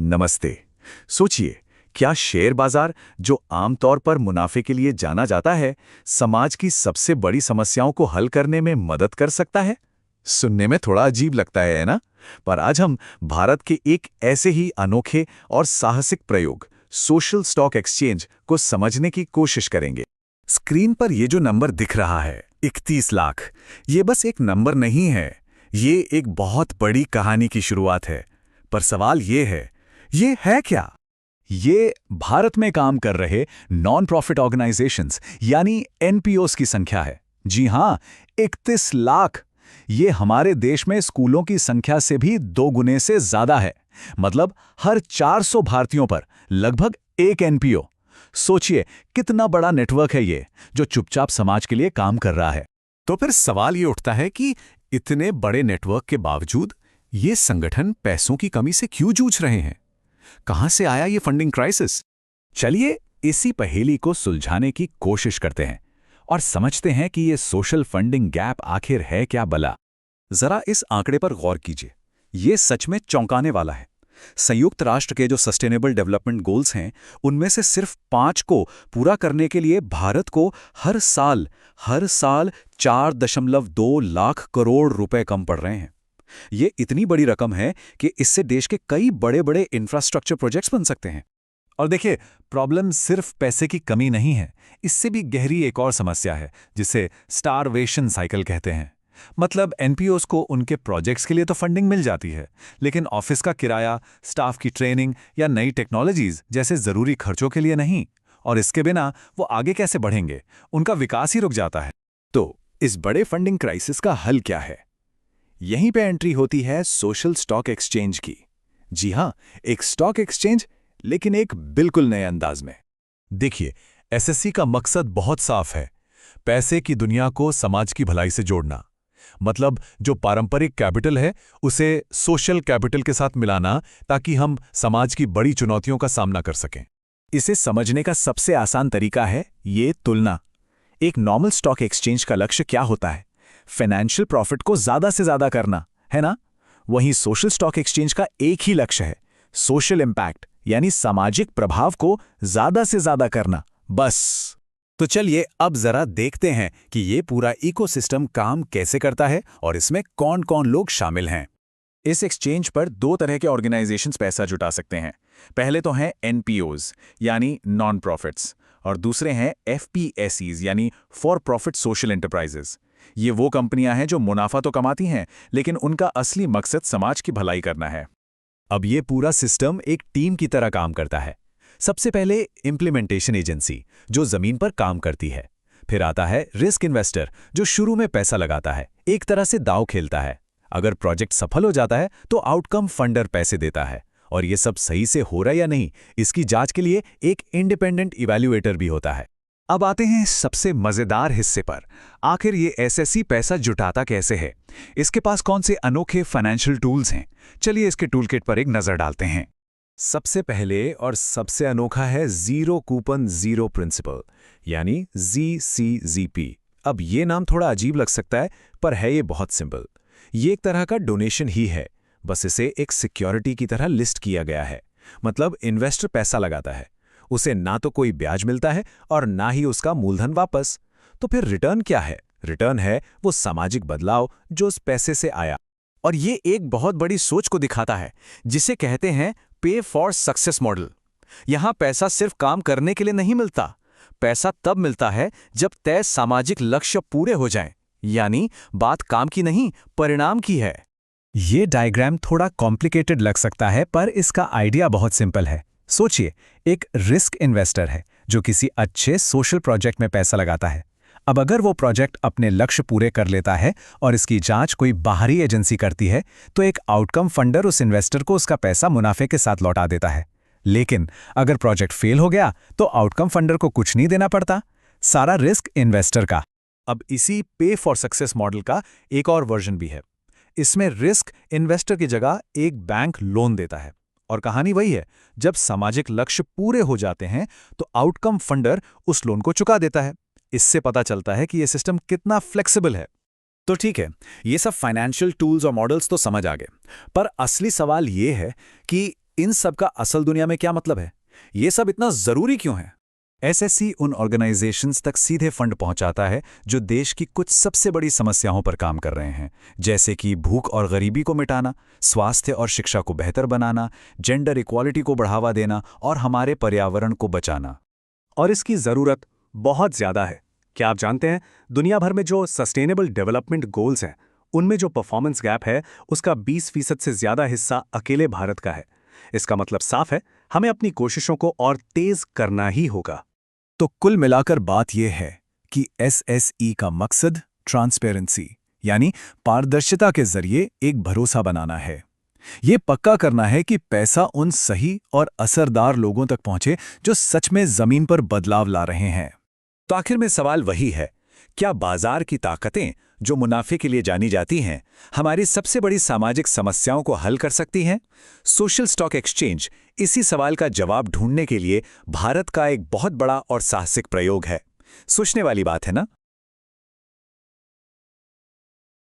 नमस्ते। सोचिए, क्या शेयर बाजार, जो आमतौर पर मुनाफे के लिए जाना जाता है, समाज की सबसे बड़ी समस्याओं को हल करने में मदद कर सकता है? सुनने में थोड़ा अजीब लगता है ना? पर आज हम भारत के एक ऐसे ही अनोखे और साहसिक प्रयोग, सोशल स्टॉक एक्सचेंज, को समझने की कोशिश करेंगे। स्क्रीन पर ये जो नंबर दिख रहा है, 31 लाख, ये बस एक नंबर नहीं है। ये एक बहुत बड़ी कहानी की शुरुआत है। पर सवाल ये है क्या? ये भारत में काम कर रहे नॉन प्रॉफिट ऑर्गेनाइजेशंस यानी एनपीओस की संख्या है। जी हां, 31 लाख। ये हमारे देश में स्कूलों की संख्या से भी 2 गुने से ज्यादा है। मतलब हर 400 भारतीयों पर लगभग एक एनपीओ। सोचिए कितना बड़ा नेटवर्क है ये, जो चुपचाप समाज के लिए काम कर रहा है। तो फिर सवाल ये उठता है कि इतने बड़े नेटवर्क के बावजूद ये संगठन पैसों की कमी से क्यों जूझ रहे हैं? कहां से आया ये फंडिंग क्राइसिस? चलिए इसी पहेली को सुलझाने की कोशिश करते हैं और समझते हैं कि ये सोशल फंडिंग गैप आखिर है क्या भला। जरा इस आंकड़े पर गौर कीजिए। ये सच में चौंकाने वाला है। संयुक्त राष्ट्र के जो सस्टेनेबल डेवलपमेंट गोल्स हैं, उनमें से सिर्फ 5 को पूरा करने के लिए भारत को हर साल 4.2 लाख करोड़ रुपए कम पड़ रहे हैं। ये इतनी बड़ी रकम है कि इससे देश के कई बड़े-बड़े इंफ्रास्ट्रक्चर प्रोजेक्ट्स बन सकते हैं। और देखिए, प्रॉब्लम सिर्फ पैसे की कमी नहीं है। इससे भी गहरी एक और समस्या है, जिसे स्टारवेशन साइकिल कहते हैं। मतलब एनपीओस को उनके प्रोजेक्ट्स के लिए तो फंडिंग मिल जाती है, लेकिन ऑफिस का किराया, स्टाफ की ट्रेनिंग या नई टेक्नोलॉजीज जैसे जरूरी खर्चों के लिए नहीं। और इसके बिना वो आगे कैसे बढ़ेंगे? उनका विकास ही रुक जाता है। तो इस बड़े फंडिंग क्राइसिस का हल क्या है? यहीं पे एंट्री होती है सोशल स्टॉक एक्सचेंज की। जी हां, एक स्टॉक एक्सचेंज, लेकिन एक बिल्कुल नए अंदाज में। देखिए, एसएससी का मकसद बहुत साफ है, पैसे की दुनिया को समाज की भलाई से जोड़ना। मतलब जो पारंपरिक कैपिटल है, उसे सोशल कैपिटल के साथ मिलाना, ताकि हम समाज की बड़ी चुनौतियों का सामना कर सकें। इसे समझने का सबसे आसान तरीका है ये तुलना। एक नॉर्मल स्टॉक एक्सचेंज का लक्ष्य क्या होता है? फाइनेंशियल प्रॉफिट को ज्यादा से ज्यादा करना, है ना? वहीं सोशल स्टॉक एक्सचेंज का एक ही लक्ष्य है, सोशल इंपैक्ट यानी सामाजिक प्रभाव को ज्यादा से ज्यादा करना, बस। तो चलिए अब जरा देखते हैं कि ये पूरा इकोसिस्टम काम कैसे करता है और इसमें कौन-कौन लोग शामिल हैं। इस एक्सचेंज पर 2 तरह के ऑर्गेनाइजेशंस पैसा जुटा सकते हैं। पहले तो हैं एनपीओज यानी नॉन प्रॉफिट्स, और दूसरे हैं एफपीएसईज यानी फॉर प्रॉफिट सोशल एंटरप्राइजेज। ये वो कंपनियां हैं जो मुनाफा तो कमाती हैं, लेकिन उनका असली मकसद समाज की भलाई करना है। अब ये पूरा सिस्टम एक टीम की तरह काम करता है। सबसे पहले इम्प्लीमेंटेशन एजेंसी, जो जमीन पर काम करती है। फिर आता है रिस्क इन्वेस्टर, जो शुरू में पैसा लगाता है, एक तरह से दांव खेलता है। अगर प्रोजेक्ट सफल हो जाता है तो आउटकम फंडर पैसे देता है, और ये सब सही से हो रहा है या नहीं, इसकी जांच के लिए एक इंडिपेंडेंट इवैल्यूएटर भी होता है। अब आते हैं सबसे मजेदार हिस्से पर। आखिर ये एसएससी पैसा जुटाता कैसे है? इसके पास कौन से अनोखे फाइनेंशियल टूल्स हैं? चलिए इसके टूलकिट पर एक नजर डालते हैं। सबसे पहले और सबसे अनोखा है जीरो कूपन जीरो प्रिंसिपल, यानी जीसीजीपी। अब ये नाम थोड़ा अजीब लग सकता है, पर है ये बहुत सिंपल। ये एक तरह का डोनेशन ही है, बस इसे एक सिक्योरिटी की तरह लिस्ट किया गया है। मतलब इन्वेस्टर पैसा लगाता है, उसे ना तो कोई ब्याज मिलता है और ना ही उसका मूलधन वापस। तो फिर रिटर्न क्या है? रिटर्न है वो सामाजिक बदलाव जो उस पैसे से आया। और ये एक बहुत बड़ी सोच को दिखाता है, जिसे कहते हैं पे फॉर सक्सेस मॉडल। यहां पैसा सिर्फ काम करने के लिए नहीं मिलता, पैसा तब मिलता है जब तय सामाजिक लक्ष्य पूरे हो जाएं। यानी बात काम की नहीं, परिणाम की है। ये डायग्राम थोड़ा कॉम्प्लिकेटेड लग सकता है, पर इसका आइडिया बहुत सिंपल है। सोचिए, एक रिस्क इन्वेस्टर है जो किसी अच्छे सोशल प्रोजेक्ट में पैसा लगाता है। अब अगर वो प्रोजेक्ट अपने लक्ष्य पूरे कर लेता है और इसकी जांच कोई बाहरी एजेंसी करती है, तो एक आउटकम फंडर उस इन्वेस्टर को उसका पैसा मुनाफे के साथ लौटा देता है। लेकिन अगर प्रोजेक्ट फेल हो गया तो आउटकम फंडर को कुछ नहीं देना पड़ता, सारा रिस्क इन्वेस्टर का। अब इसी पे फॉर सक्सेस मॉडल का एक और वर्जन भी है। इसमें रिस्क इन्वेस्टर की जगह एक बैंक लोन देता है, और कहानी वही है, जब सामाजिक लक्ष्य पूरे हो जाते हैं तो आउटकम फंडर उस लोन को चुका देता है। इससे पता चलता है कि यह सिस्टम कितना फ्लेक्सिबल है। तो ठीक है, ये सब फाइनेंशियल टूल्स और मॉडल्स तो समझ आ गए, पर असली सवाल ये है कि इन सब का असल दुनिया में क्या मतलब है? ये सब इतना जरूरी क्यों है? एसएससी उन ऑर्गेनाइजेशंस तक सीधे फंड पहुंचाता है जो देश की कुछ सबसे बड़ी समस्याओं पर काम कर रहे हैं, जैसे कि भूख और गरीबी को मिटाना, स्वास्थ्य और शिक्षा को बेहतर बनाना, जेंडर इक्वालिटी को बढ़ावा देना और हमारे पर्यावरण को बचाना। और इसकी ज़रूरत बहुत ज़्यादा है। क्या आप जानते हैं, दुनिया भर में जो सस्टेनेबल डेवलपमेंट गोल्स हैं, उनमें जो परफॉर्मेंस गैप है, उसका 20% से ज़्यादा हिस्सा अकेले भारत का है। इसका मतलब साफ है, हमें अपनी कोशिशों को और तेज़ करना ही होगा। तो कुल मिलाकर बात यह है कि एसएसई का मकसद ट्रांसपेरेंसी यानी पारदर्शिता के जरिए एक भरोसा बनाना है। ये पक्का करना है कि पैसा उन सही और असरदार लोगों तक पहुंचे जो सच में जमीन पर बदलाव ला रहे हैं। तो आखिर में सवाल वही है, क्या बाजार की ताकतें जो मुनाफे के लिए जानी जाती हैं, हमारी सबसे बड़ी सामाजिक समस्याओं को हल कर सकती हैं? सोशल स्टॉक एक्सचेंज इसी सवाल का जवाब ढूंढने के लिए भारत का एक बहुत बड़ा और साहसिक प्रयोग है। सोचने वाली बात है ना?